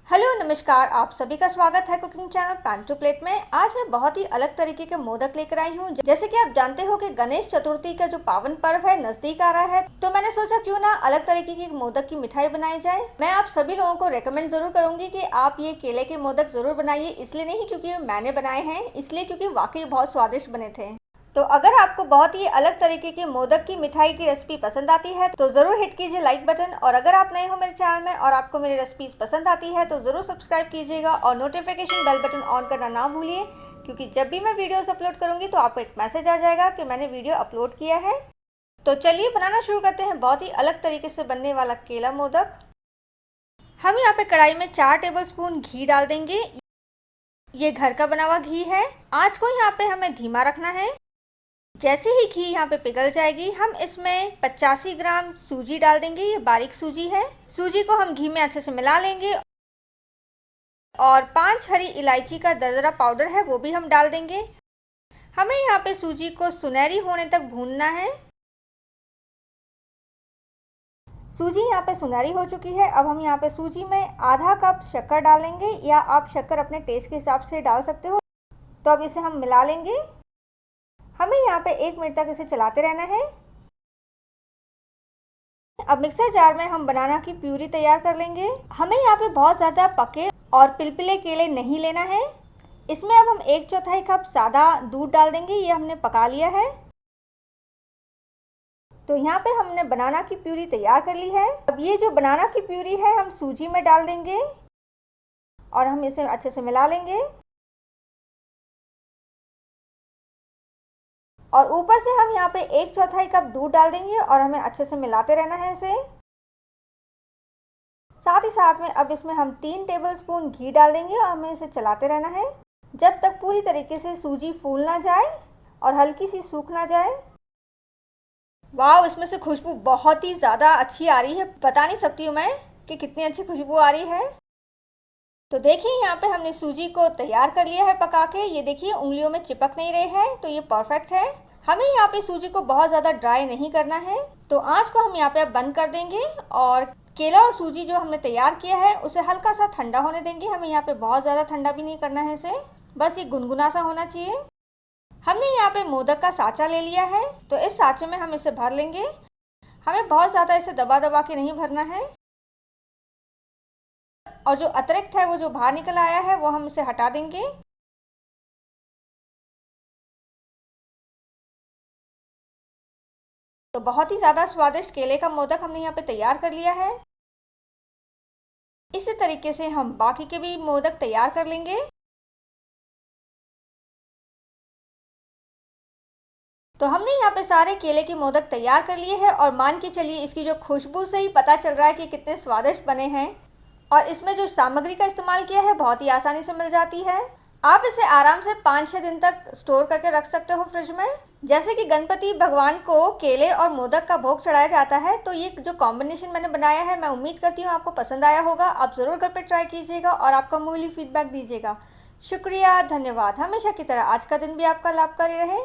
Hello नमस्कार, आप सभी का स्वागत है cooking channel pan to plate में। आज मैं बहुत ही अलग तरीके के मोदक लेकर आई हूँ। जैसे कि आप जानते हो कि गणेश चतुर्थी का जो पावन पर्व है नजदीक आ रहा है, तो मैंने सोचा क्यों ना अलग तरीके की मोदक की मिठाई बनाई जाए। मैं आप सभी लोगों को रेकमेंड जरूर करूंगी कि आप ये केले के मोदक जरूर बनाइए। इसलिए नहीं क्योंकि मैंने बनाए हैं, इसलिए क्योंकि वाकई बहुत स्वादिष्ट बने थे। तो अगर आपको बहुत ही अलग तरीके की मोदक की मिठाई की रेसिपी पसंद आती है तो ज़रूर हिट कीजिए लाइक बटन। और अगर आप नए हो मेरे चैनल में और आपको मेरी रेसिपीज पसंद आती है तो ज़रूर सब्सक्राइब कीजिएगा और नोटिफिकेशन बेल बटन ऑन करना ना भूलिए, क्योंकि जब भी मैं वीडियोस अपलोड करूंगी तो आपको एक मैसेज आ जाएगा कि मैंने वीडियो अपलोड किया है। तो चलिए बनाना शुरू करते हैं बहुत ही अलग तरीके से बनने वाला केला मोदक। हम यहाँ पे कढ़ाई में 4 टेबल स्पून घी डाल देंगे। ये घर का बना हुआ घी है। आँच को यहाँ पे हमें धीमा रखना है। जैसे ही घी यहाँ पे पिघल जाएगी हम इसमें 85 ग्राम सूजी डाल देंगे। ये बारीक सूजी है। सूजी को हम घी में अच्छे से मिला लेंगे और 5 हरी इलायची का दरदरा पाउडर है वो भी हम डाल देंगे। हमें यहाँ पे सूजी को सुनहरी होने तक भूनना है। सूजी यहाँ पे सुनहरी हो चुकी है। अब हम यहाँ पे सूजी में आधा कप शक्कर डालेंगे, या आप शक्कर अपने टेस्ट के हिसाब से डाल सकते हो। तो अब इसे हम मिला लेंगे। हमें यहाँ पे 1 मिनट तक इसे चलाते रहना है। अब मिक्सर जार में हम बनाना की प्यूरी तैयार कर लेंगे। हमें यहाँ पे बहुत ज़्यादा पके और पिलपिले केले नहीं लेना है। इसमें अब हम 1/4 कप सादा दूध डाल देंगे। ये हमने पका लिया है। तो यहाँ पे हमने बनाना की प्यूरी तैयार कर ली है। अब ये जो बनाना की प्यूरी है हम सूजी में डाल देंगे और हम इसे अच्छे से मिला लेंगे। और ऊपर से हम यहाँ पे 1/4 कप दूध डाल देंगे और हमें अच्छे से मिलाते रहना है इसे। साथ ही साथ में अब इसमें हम 3 टेबल स्पून घी डाल देंगे और हमें इसे चलाते रहना है जब तक पूरी तरीके से सूजी फूल ना जाए और हल्की सी सूख ना जाए। वाह, इसमें से खुशबू बहुत ही ज़्यादा अच्छी आ रही है। बता नहीं सकती हूँ मैं कि कितनी अच्छी खुशबू आ रही है। तो देखिए यहाँ पे हमने सूजी को तैयार कर लिया है पका के। ये देखिए उंगलियों में चिपक नहीं रहे हैं, तो ये परफेक्ट है। हमें यहाँ पे सूजी को बहुत ज़्यादा ड्राई नहीं करना है। तो आँच को हम यहाँ पे अब बंद कर देंगे और केला और सूजी जो हमने तैयार किया है उसे हल्का सा ठंडा होने देंगे। हमें यहाँ पे बहुत ज़्यादा ठंडा भी नहीं करना है इसे, बस ये गुनगुना सा होना चाहिए। हमने यहाँ पे मोदक का साँचा ले लिया है, तो इस साँचे में हम इसे भर लेंगे। हमें बहुत ज़्यादा इसे दबा दबा के नहीं भरना है। और जो अतिरिक्त है वो जो बाहर निकल आया है वो हम इसे हटा देंगे। तो बहुत ही ज़्यादा स्वादिष्ट केले का मोदक हमने यहाँ पे तैयार कर लिया है। इसी तरीके से हम बाकी के भी मोदक तैयार कर लेंगे। तो हमने यहाँ पे सारे केले के मोदक तैयार कर लिए हैं और मान के चलिए इसकी जो खुशबू से ही पता चल रहा है कि कितने स्वादिष्ट बने हैं। और इसमें जो सामग्री का इस्तेमाल किया है बहुत ही आसानी से मिल जाती है। आप इसे आराम से 5-6 दिन तक स्टोर करके रख सकते हो फ्रिज में। जैसे कि गणपति भगवान को केले और मोदक का भोग चढ़ाया जाता है, तो ये जो कॉम्बिनेशन मैंने बनाया है मैं उम्मीद करती हूँ आपको पसंद आया होगा। आप ज़रूर घर पे ट्राई कीजिएगा और आपका मूल्य फीडबैक दीजिएगा। शुक्रिया, धन्यवाद। हमेशा की तरह आज का दिन भी आपका लाभकारी रहे।